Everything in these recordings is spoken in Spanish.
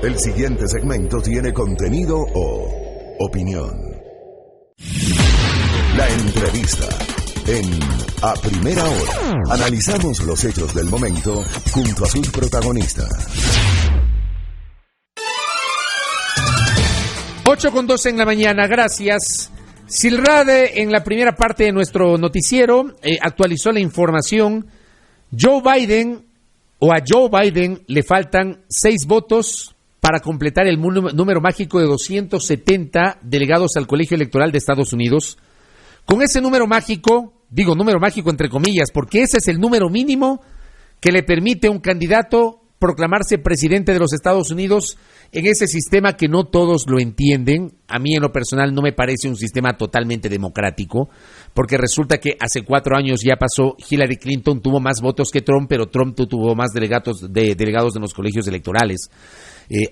El siguiente segmento tiene contenido o opinión. La entrevista en A Primera Hora. Analizamos los hechos del momento junto a sus protagonistas. 8:02 en la mañana, gracias. Silrade, en la primera parte de nuestro noticiero, actualizó la información. A Joe Biden le faltan 6 votos para completar el número mágico de 270 delegados al Colegio Electoral de Estados Unidos. Con ese número mágico, digo número mágico entre comillas, porque ese es el número mínimo que le permite a un candidato proclamarse presidente de los Estados Unidos en ese sistema que no todos lo entienden. A mí en lo personal no me parece un sistema totalmente democrático, porque resulta que hace 4 años ya pasó, Hillary Clinton tuvo más votos que Trump, pero Trump tuvo más delegados de los colegios electorales.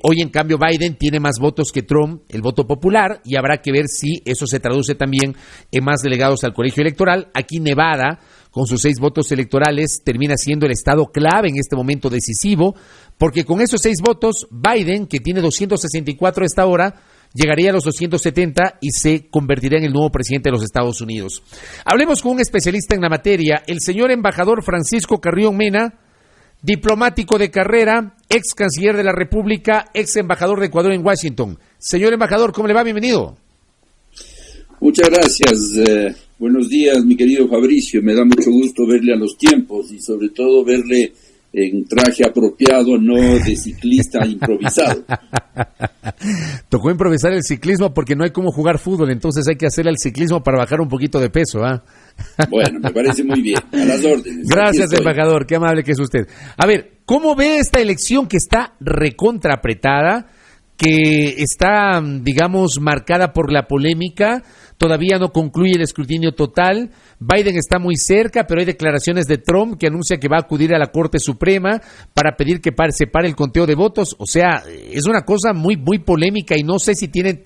Hoy, en cambio, Biden tiene más votos que Trump, el voto popular, y habrá que ver si eso se traduce también en más delegados al colegio electoral. Aquí Nevada, con sus 6 votos electorales, termina siendo el estado clave en este momento decisivo, porque con esos 6 votos, Biden, que tiene 264 a esta hora, llegaría a los 270 y se convertirá en el nuevo presidente de los Estados Unidos. Hablemos con un especialista en la materia, el señor embajador Francisco Carrión Mena, diplomático de carrera, ex canciller de la República, ex embajador de Ecuador en Washington. Señor embajador, ¿cómo le va? Bienvenido. Muchas gracias. Buenos días, mi querido Fabricio. Me da mucho gusto verle a los tiempos y sobre todo verle en traje apropiado, no de ciclista improvisado. Tocó improvisar el ciclismo porque no hay cómo jugar fútbol, entonces hay que hacerle al ciclismo para bajar un poquito de peso, ¿ah? Bueno, me parece muy bien, a las órdenes. Gracias, embajador, qué amable que es usted. A ver, ¿cómo ve esta elección que está recontra apretada, que está, digamos, marcada por la polémica? Todavía no concluye el escrutinio total. Biden está muy cerca, pero hay declaraciones de Trump que anuncia que va a acudir a la Corte Suprema para pedir que se pare el conteo de votos. O sea, es una cosa muy, muy polémica y no sé si tiene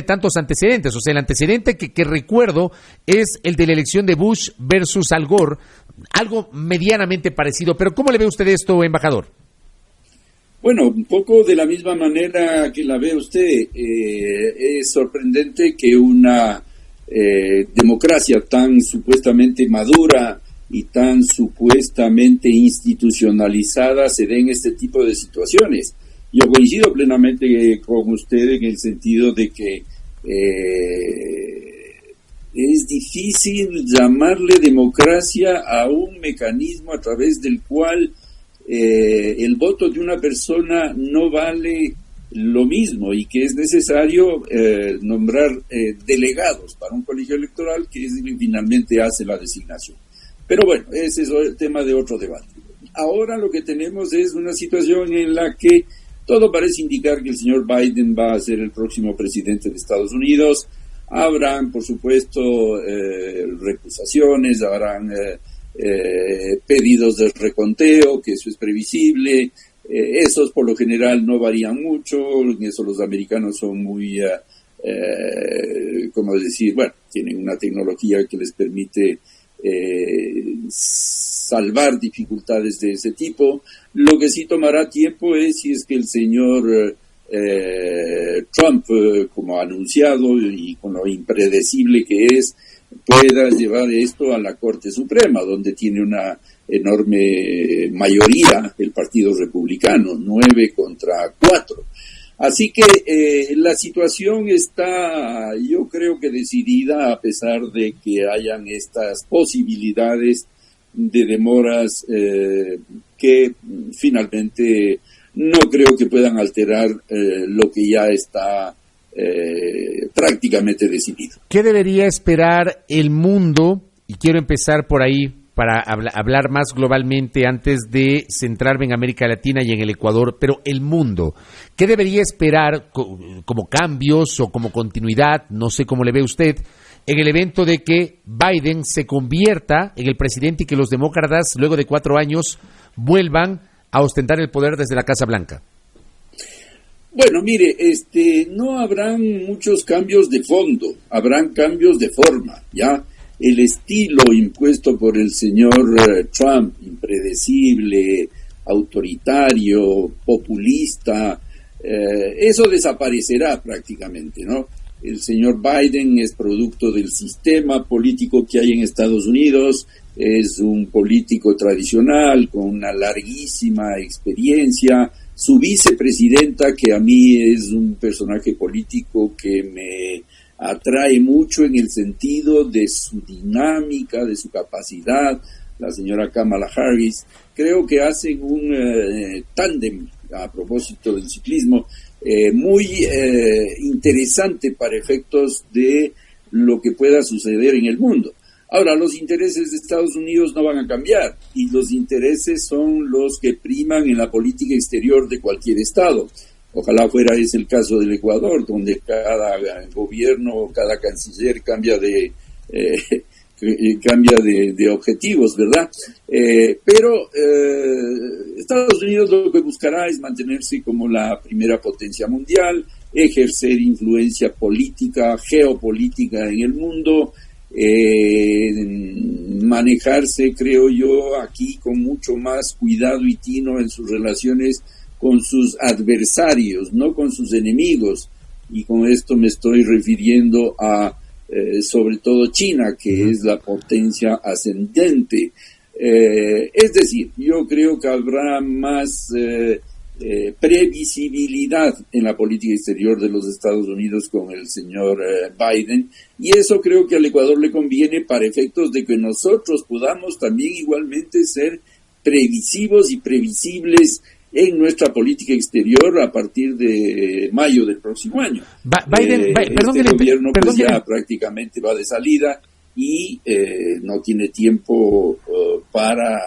tantos antecedentes. O sea, el antecedente que recuerdo es el de la elección de Bush versus Al Gore, algo medianamente parecido. Pero ¿cómo le ve usted esto, embajador? Bueno, un poco de la misma manera que la ve usted. Es sorprendente que una democracia tan supuestamente madura y tan supuestamente institucionalizada se den este tipo de situaciones. Yo coincido plenamente con usted en el sentido de que es difícil llamarle democracia a un mecanismo a través del cual el voto de una persona no vale lo mismo y que es necesario nombrar delegados para un colegio electoral que finalmente hace la designación. Pero bueno, ese es el tema de otro debate. Ahora lo que tenemos es una situación en la que todo parece indicar que el señor Biden va a ser el próximo presidente de Estados Unidos. Habrán, por supuesto, recusaciones, habrán pedidos de reconteo, que eso es previsible. Esos por lo general no varían mucho, en eso los americanos son muy, ¿cómo decir? Bueno, tienen una tecnología que les permite salvar dificultades de ese tipo. Lo que sí tomará tiempo es si es que el señor Trump, como ha anunciado y con lo impredecible que es, pueda llevar esto a la Corte Suprema, donde tiene una enorme mayoría el Partido Republicano, 9 contra 4. Así que la situación está, yo creo que decidida, a pesar de que hayan estas posibilidades de demoras que finalmente no creo que puedan alterar lo que ya está prácticamente decidido. ¿Qué debería esperar el mundo? Y quiero empezar por ahí para hablar más globalmente antes de centrarme en América Latina y en el Ecuador, pero el mundo, ¿qué debería esperar como cambios o como continuidad, no sé cómo le ve usted, en el evento de que Biden se convierta en el presidente y que los demócratas, luego de 4 años, vuelvan a ostentar el poder desde la Casa Blanca? Bueno, mire, no habrán muchos cambios de fondo, habrán cambios de forma, ¿ya? El estilo impuesto por el señor Trump, impredecible, autoritario, populista, eso desaparecerá prácticamente, ¿no? El señor Biden es producto del sistema político que hay en Estados Unidos, es un político tradicional con una larguísima experiencia. Su vicepresidenta, que a mí es un personaje político que me atrae mucho en el sentido de su dinámica, de su capacidad, la señora Kamala Harris, creo que hacen un tándem, a propósito del ciclismo, muy interesante para efectos de lo que pueda suceder en el mundo. Ahora, los intereses de Estados Unidos no van a cambiar, y los intereses son los que priman en la política exterior de cualquier estado. Ojalá fuera ese el caso del Ecuador, donde cada gobierno, cada canciller cambia de objetivos, ¿verdad? Pero Estados Unidos lo que buscará es mantenerse como la primera potencia mundial, ejercer influencia política, geopolítica en el mundo, manejarse, creo yo, aquí con mucho más cuidado y tino en sus relaciones con sus adversarios, no con sus enemigos. Y con esto me estoy refiriendo a sobre todo China, que es la potencia ascendente. Es decir, yo creo que habrá más previsibilidad en la política exterior de los Estados Unidos con el señor Biden, y eso creo que al Ecuador le conviene para efectos de que nosotros podamos también igualmente ser previsivos y previsibles en nuestra política exterior a partir de mayo del próximo año. Este gobierno ya prácticamente va de salida y no tiene tiempo para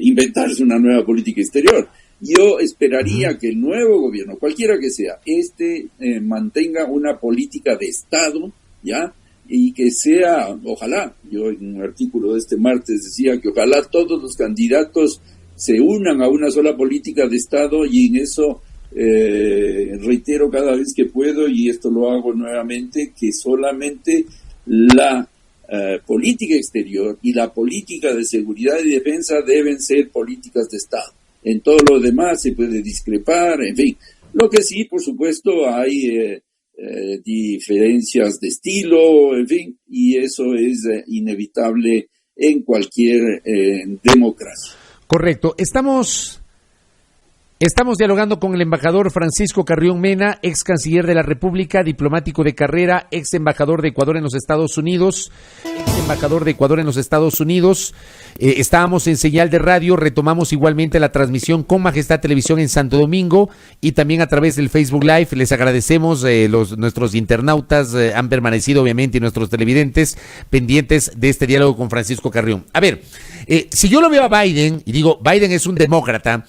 inventarse una nueva política exterior. Yo esperaría que el nuevo gobierno, cualquiera que sea, mantenga una política de Estado, ¿ya? Y que sea, ojalá, yo en un artículo de este martes decía que ojalá todos los candidatos se unan a una sola política de Estado, y en eso reitero cada vez que puedo, y esto lo hago nuevamente, que solamente la política exterior y la política de seguridad y defensa deben ser políticas de Estado. En todo lo demás se puede discrepar, en fin. Lo que sí, por supuesto, hay diferencias de estilo, en fin, y eso es inevitable en cualquier democracia. Correcto. Estamos dialogando con el embajador Francisco Carrión Mena, ex canciller de la República, diplomático de carrera, ex embajador de Ecuador en los Estados Unidos, estábamos en señal de radio, retomamos igualmente la transmisión con Majestad Televisión en Santo Domingo y también a través del Facebook Live. Les agradecemos, nuestros internautas han permanecido obviamente, y nuestros televidentes pendientes de este diálogo con Francisco Carrión. A ver, si yo lo veo a Biden, y digo, Biden es un demócrata,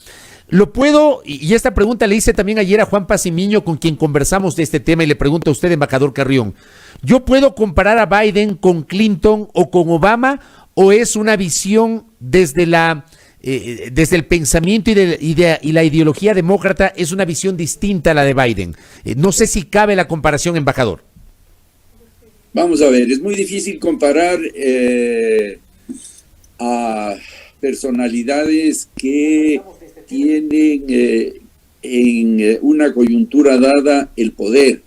lo puedo, y esta pregunta le hice también ayer a Juan Pacimiño, con quien conversamos de este tema, y le pregunto a usted, embajador Carrión, ¿yo puedo comparar a Biden con Clinton o con Obama, o es una visión desde el pensamiento y la ideología demócrata, es una visión distinta a la de Biden? No sé si cabe la comparación, embajador. Vamos a ver, es muy difícil comparar a personalidades que tienen en una coyuntura dada el poder.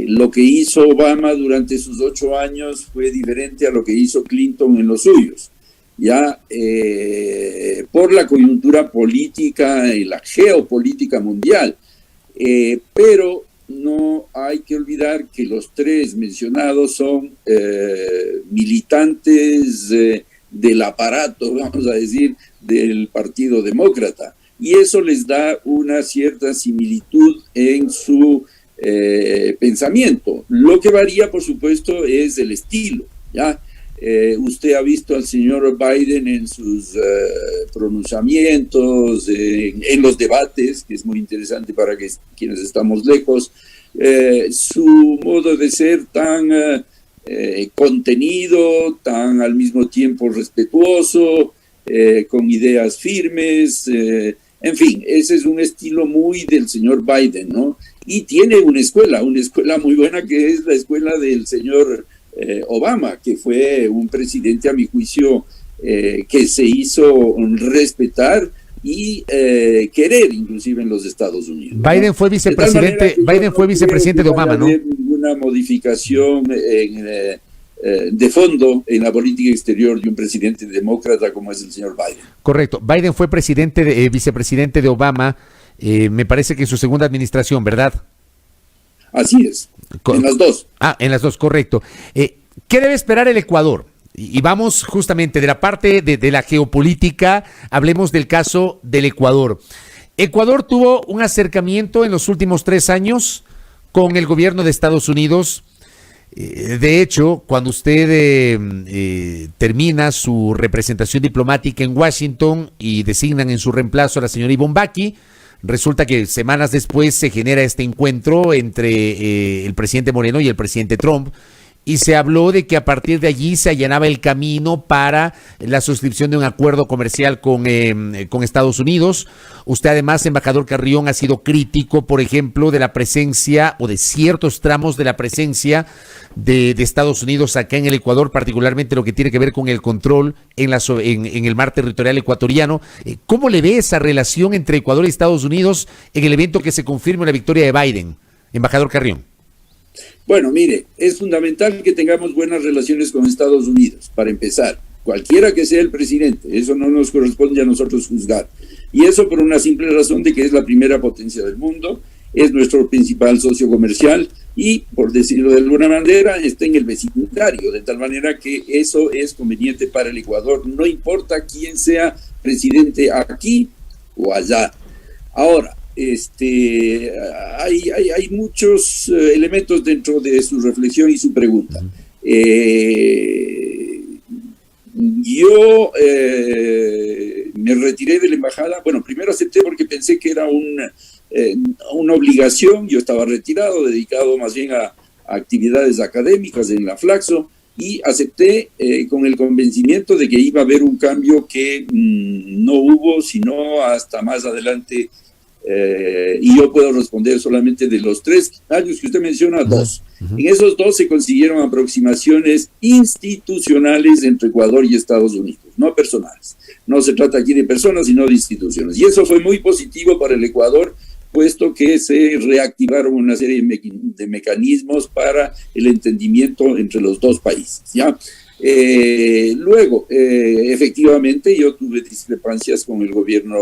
Lo que hizo Obama durante sus 8 años fue diferente a lo que hizo Clinton en los suyos, ya por la coyuntura política y la geopolítica mundial, pero no hay que olvidar que los tres mencionados son militantes del aparato, vamos a decir, del Partido Demócrata, y eso les da una cierta similitud en su pensamiento. Lo que varía, por supuesto, es el estilo, ¿ya? Usted ha visto al señor Biden en sus pronunciamientos, en los debates, que es muy interesante para quienes estamos lejos, su modo de ser tan contenido, tan al mismo tiempo respetuoso, con ideas firmes, en fin, ese es un estilo muy del señor Biden, ¿no? Y tiene una escuela muy buena, que es la escuela del señor Obama, que fue un presidente, a mi juicio, que se hizo respetar y querer inclusive en los Estados Unidos. Biden fue vicepresidente, vicepresidente de Obama, ¿no? No haber ninguna modificación de fondo en la política exterior de un presidente demócrata como es el señor Biden. Correcto. Biden fue vicepresidente de Obama, me parece que en su segunda administración, ¿verdad? Así es, en las dos. En las dos, correcto. ¿Qué debe esperar el Ecuador? Y vamos justamente de la parte de la geopolítica, hablemos del caso del Ecuador. Ecuador tuvo un acercamiento en los últimos 3 años con el gobierno de Estados Unidos. De hecho, cuando usted termina su representación diplomática en Washington y designan en su reemplazo a la señora Ivonne Baki, resulta que semanas después se genera este encuentro entre el presidente Moreno y el presidente Trump, y se habló de que a partir de allí se allanaba el camino para la suscripción de un acuerdo comercial con Estados Unidos. Usted además, embajador Carrión, ha sido crítico, por ejemplo, de la presencia o de ciertos tramos de la presencia de Estados Unidos acá en el Ecuador, particularmente lo que tiene que ver con el control en el mar territorial ecuatoriano. ¿Cómo le ve esa relación entre Ecuador y Estados Unidos en el evento que se confirme la victoria de Biden, embajador Carrión? Bueno, mire, es fundamental que tengamos buenas relaciones con Estados Unidos, para empezar, cualquiera que sea el presidente, eso no nos corresponde a nosotros juzgar, y eso por una simple razón de que es la primera potencia del mundo, es nuestro principal socio comercial y, por decirlo de alguna manera, está en el vecindario, de tal manera que eso es conveniente para el Ecuador, no importa quién sea presidente aquí o allá. Ahora, hay muchos elementos dentro de su reflexión y su pregunta. Yo me retiré de la embajada. Bueno, primero acepté porque pensé que era una obligación. Yo estaba retirado, dedicado más bien a actividades académicas en la Flaxo, y acepté con el convencimiento de que iba a haber un cambio que no hubo, sino hasta más adelante. Y yo puedo responder solamente de los 3 años que usted menciona, 2. En esos 2 se consiguieron aproximaciones institucionales entre Ecuador y Estados Unidos, no personales. No se trata aquí de personas, sino de instituciones. Y eso fue muy positivo para el Ecuador, puesto que se reactivaron una serie de mecanismos para el entendimiento entre los 2 países, ¿ya? Luego, efectivamente, yo tuve discrepancias con el gobierno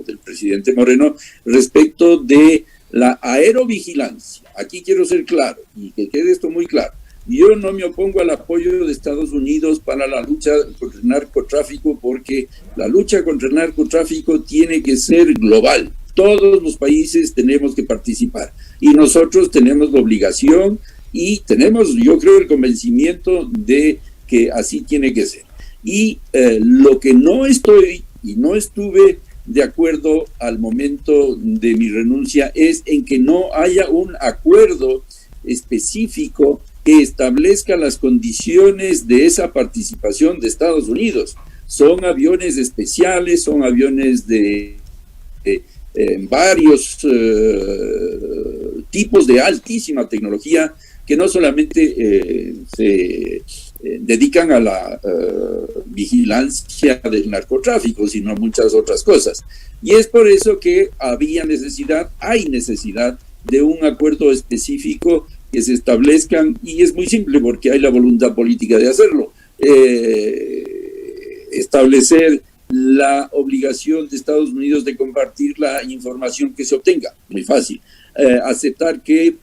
del presidente Moreno respecto de la aerovigilancia. Aquí quiero ser claro, y que quede esto muy claro. Yo no me opongo al apoyo de Estados Unidos para la lucha contra el narcotráfico, porque la lucha contra el narcotráfico tiene que ser global. Todos los países tenemos que participar, y nosotros tenemos la obligación y tenemos, yo creo, el convencimiento de que así tiene que ser. Y lo que no estoy y no estuve de acuerdo al momento de mi renuncia es en que no haya un acuerdo específico que establezca las condiciones de esa participación de Estados Unidos. Son aviones especiales, son aviones de varios tipos de altísima tecnología que no solamente se dedican a la vigilancia del narcotráfico, sino a muchas otras cosas. Y es por eso que hay necesidad de un acuerdo específico que se establezcan, y es muy simple porque hay la voluntad política de hacerlo. Establecer la obligación de Estados Unidos de compartir la información que se obtenga, muy fácil. Aceptar que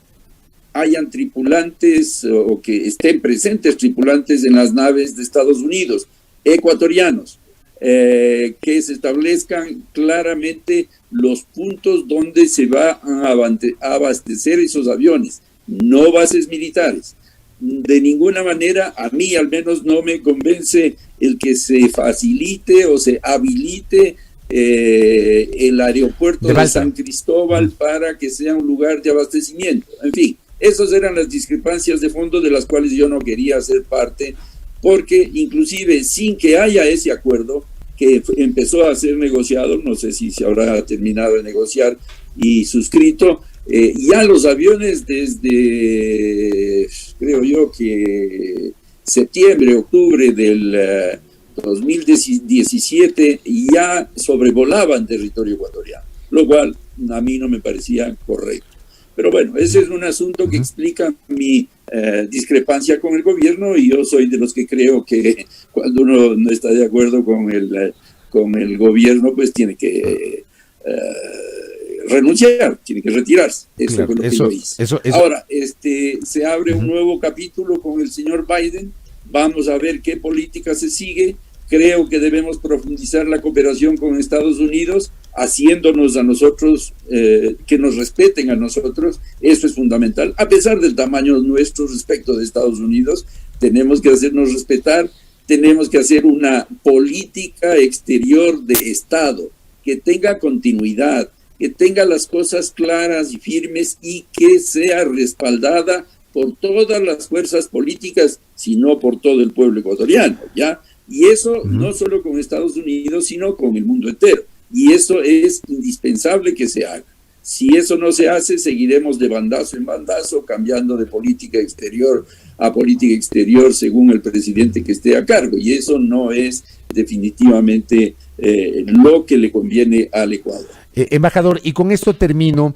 hayan tripulantes o que estén presentes tripulantes en las naves de Estados Unidos, ecuatorianos, que se establezcan claramente los puntos donde se va a abastecer esos aviones, no bases militares. De ninguna manera, a mí al menos no me convence el que se facilite o se habilite el aeropuerto de San Cristóbal para que sea un lugar de abastecimiento. En fin, esas eran las discrepancias de fondo de las cuales yo no quería ser parte, porque inclusive sin que haya ese acuerdo que empezó a ser negociado, no sé si se habrá terminado de negociar y suscrito, ya los aviones desde, creo yo que septiembre, octubre del 2017 ya sobrevolaban territorio ecuatoriano, lo cual a mí no me parecía correcto. Pero bueno, ese es un asunto que explica mi discrepancia con el gobierno, y yo soy de los que creo que cuando uno no está de acuerdo con el gobierno, pues tiene que renunciar, tiene que retirarse. Eso claro, fue lo que yo hice. Ahora, se abre un nuevo capítulo con el señor Biden. Vamos a ver qué política se sigue. Creo que debemos profundizar la cooperación con Estados Unidos, haciéndonos a nosotros, que nos respeten a nosotros. Eso es fundamental. A pesar del tamaño nuestro respecto de Estados Unidos, tenemos que hacernos respetar, tenemos que hacer una política exterior de Estado que tenga continuidad, que tenga las cosas claras y firmes, y que sea respaldada por todas las fuerzas políticas, sino por todo el pueblo ecuatoriano, ¿ya? Y eso no solo con Estados Unidos, sino con el mundo entero. Y eso es indispensable que se haga. Si eso no se hace, seguiremos de bandazo en bandazo, cambiando de política exterior a política exterior según el presidente que esté a cargo. Y eso no es definitivamente lo que le conviene al Ecuador. Embajador, y con esto termino.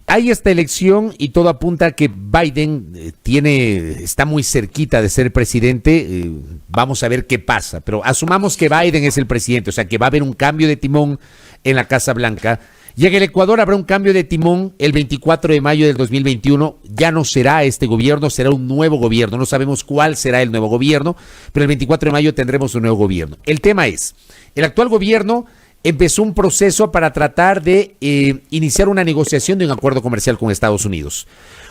Hay esta elección y todo apunta a que Biden está muy cerquita de ser presidente. Vamos a ver qué pasa, pero asumamos que Biden es el presidente, o sea que va a haber un cambio de timón en la Casa Blanca. Y en el Ecuador habrá un cambio de timón el 24 de mayo del 2021. Ya no será este gobierno, será un nuevo gobierno. No sabemos cuál será el nuevo gobierno, pero el 24 de mayo tendremos un nuevo gobierno. El tema es, el actual gobierno empezó un proceso para tratar de iniciar una negociación de un acuerdo comercial con Estados Unidos.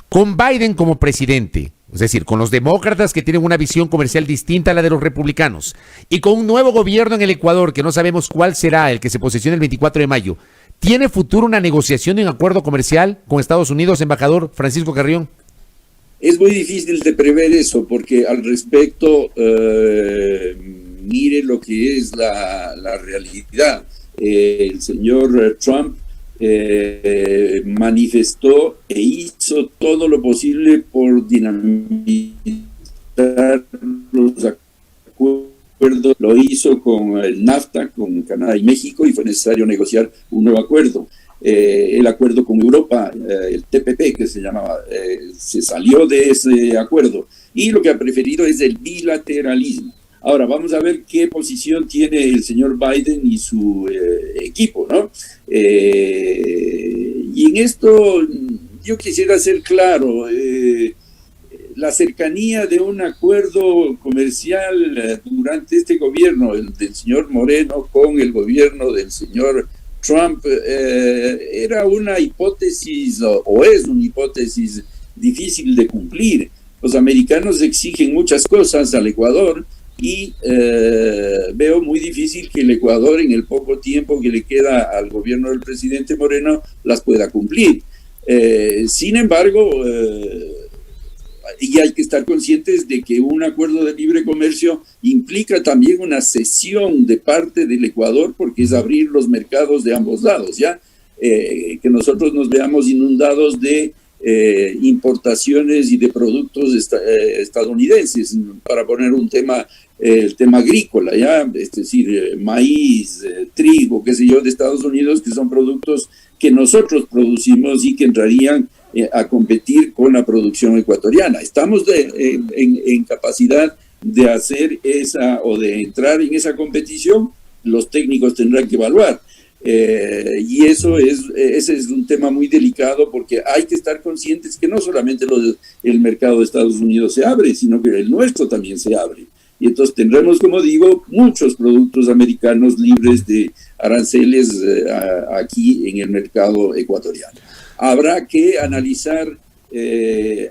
Con Biden como presidente, es decir, con los demócratas que tienen una visión comercial distinta a la de los republicanos, y con un nuevo gobierno en el Ecuador, que no sabemos cuál será el que se posesione el 24 de mayo, ¿tiene futuro una negociación de un acuerdo comercial con Estados Unidos, embajador Francisco Carrión? Es muy difícil de prever eso, porque al respecto, mire lo que es la realidad. El señor Trump manifestó e hizo todo lo posible por dinamitar los acuerdos. Lo hizo con el NAFTA, con Canadá y México, y fue necesario negociar un nuevo acuerdo. El acuerdo con Europa, el TPP que se llamaba, se salió de ese acuerdo, y lo que ha preferido es el bilateralismo. Ahora, vamos a ver qué posición tiene el señor Biden y su equipo, ¿no? Y en esto yo quisiera ser claro, la cercanía de un acuerdo comercial durante este gobierno, el del señor Moreno con el gobierno del señor Trump, era una hipótesis, o es una hipótesis difícil de cumplir. Los americanos exigen muchas cosas al Ecuador, y veo muy difícil que el Ecuador, en el poco tiempo que le queda al gobierno del presidente Moreno, las pueda cumplir. Sin embargo, y hay que estar conscientes de que un acuerdo de libre comercio implica también una cesión de parte del Ecuador, porque es abrir los mercados de ambos lados, ¿ya? Que nosotros nos veamos inundados de importaciones y de productos estadounidenses, para poner un tema, el tema agrícola, ¿ya? Es decir, maíz, trigo, qué sé yo, de Estados Unidos, que son productos que nosotros producimos y que entrarían a competir con la producción ecuatoriana. Estamos en capacidad de hacer esa, o de entrar en esa competición. Los técnicos tendrán que evaluar. Y ese es un tema muy delicado, porque hay que estar conscientes que no solamente el mercado de Estados Unidos se abre, sino que el nuestro también se abre. Y entonces tendremos, como digo, muchos productos americanos libres de aranceles aquí en el mercado ecuatoriano. Habrá que analizar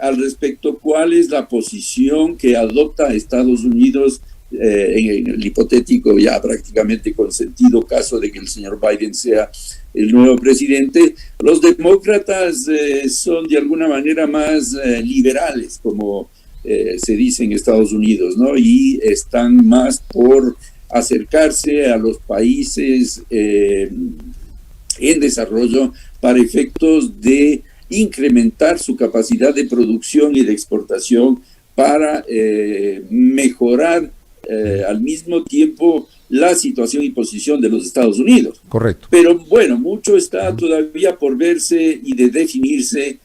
al respecto cuál es la posición que adopta Estados Unidos en el hipotético, ya prácticamente consentido caso de que el señor Biden sea el nuevo presidente. Los demócratas son de alguna manera más liberales, como se dice en Estados Unidos, ¿no? Y están más por acercarse a los países en desarrollo para efectos de incrementar su capacidad de producción y de exportación, para mejorar al mismo tiempo la situación y posición de los Estados Unidos. Correcto. Pero bueno, mucho está todavía por verse y de definirse.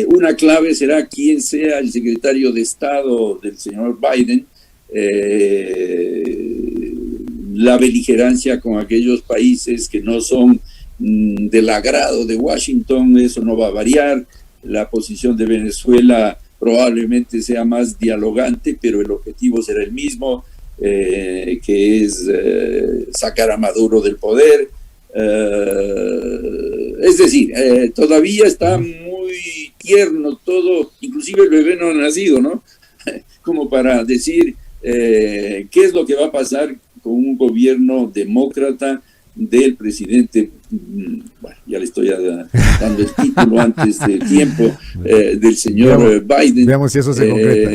Una clave será quién sea el secretario de Estado del señor Biden. La beligerancia con aquellos países que no son del agrado de Washington, eso no va a variar. La posición de Venezuela probablemente sea más dialogante, pero el objetivo será el mismo, que es sacar a Maduro del poder. Es decir, todavía está muy tierno todo, inclusive el bebé no ha nacido, ¿no? Como para decir qué es lo que va a pasar con un gobierno demócrata del presidente, bueno, ya le estoy dando el título antes del tiempo, del señor Biden. Veamos si eso se concreta.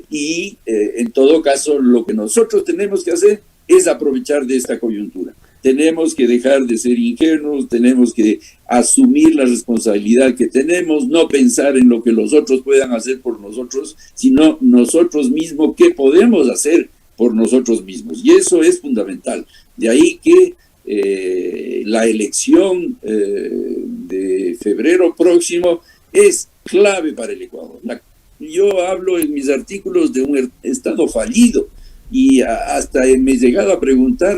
Y en todo caso, lo que nosotros tenemos que hacer es aprovechar de esta coyuntura. Tenemos que dejar de ser ingenuos, tenemos que asumir la responsabilidad que tenemos, no pensar en lo que los otros puedan hacer por nosotros, sino nosotros mismos, qué podemos hacer por nosotros mismos. Y eso es fundamental. De ahí que la elección de febrero próximo es clave para el Ecuador. Yo hablo en mis artículos de un Estado fallido. Y hasta me he llegado a preguntar,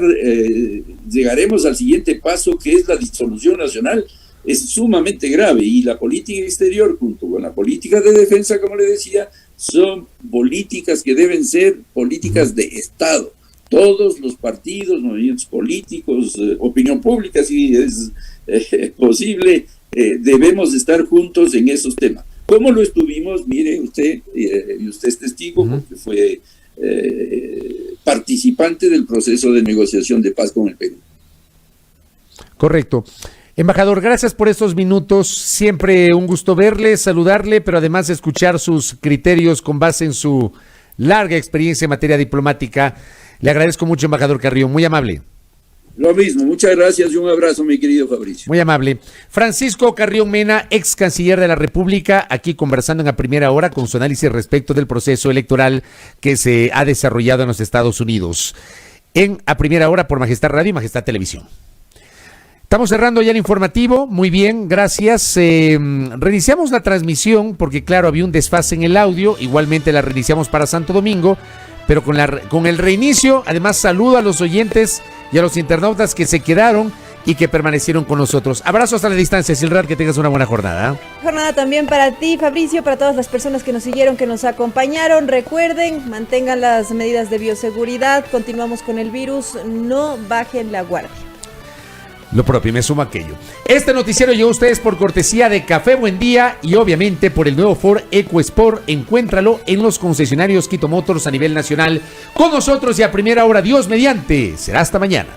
llegaremos al siguiente paso, que es la disolución nacional. Es sumamente grave, y la política exterior junto con la política de defensa, como le decía, son políticas que deben ser políticas de Estado. Todos los partidos, movimientos políticos, opinión pública, si es posible, debemos estar juntos en esos temas. ¿Cómo lo estuvimos? Mire usted, y usted es testigo, porque fue participante del proceso de negociación de paz con el Perú. Correcto. Embajador, gracias por estos minutos. Siempre un gusto verle, saludarle, pero además escuchar sus criterios con base en su larga experiencia en materia diplomática. Le agradezco mucho, embajador Carrión, muy amable. Lo mismo, muchas gracias y un abrazo, mi querido Fabricio. Muy amable. Francisco Carrión Mena, ex canciller de la República, aquí conversando en A Primera Hora con su análisis respecto del proceso electoral que se ha desarrollado en los Estados Unidos. En A Primera Hora por Majestad Radio y Majestad Televisión. Estamos cerrando ya el informativo, muy bien, gracias. Reiniciamos la transmisión porque claro, había un desfase en el audio, igualmente la reiniciamos para Santo Domingo, pero con el reinicio, además saludo a los oyentes y a los internautas que se quedaron y que permanecieron con nosotros. Abrazo hasta la distancia, Silrar, que tengas una buena jornada. Jornada también para ti, Fabricio, para todas las personas que nos siguieron, que nos acompañaron. Recuerden, mantengan las medidas de bioseguridad, continuamos con el virus, no bajen la guardia. Lo propio, me sumo a aquello. Este noticiero llegó a ustedes por cortesía de Café Buen Día y obviamente por el nuevo Ford EcoSport. Encuéntralo en los concesionarios Quito Motors a nivel nacional. Con nosotros y A Primera Hora, Dios mediante. Será hasta mañana.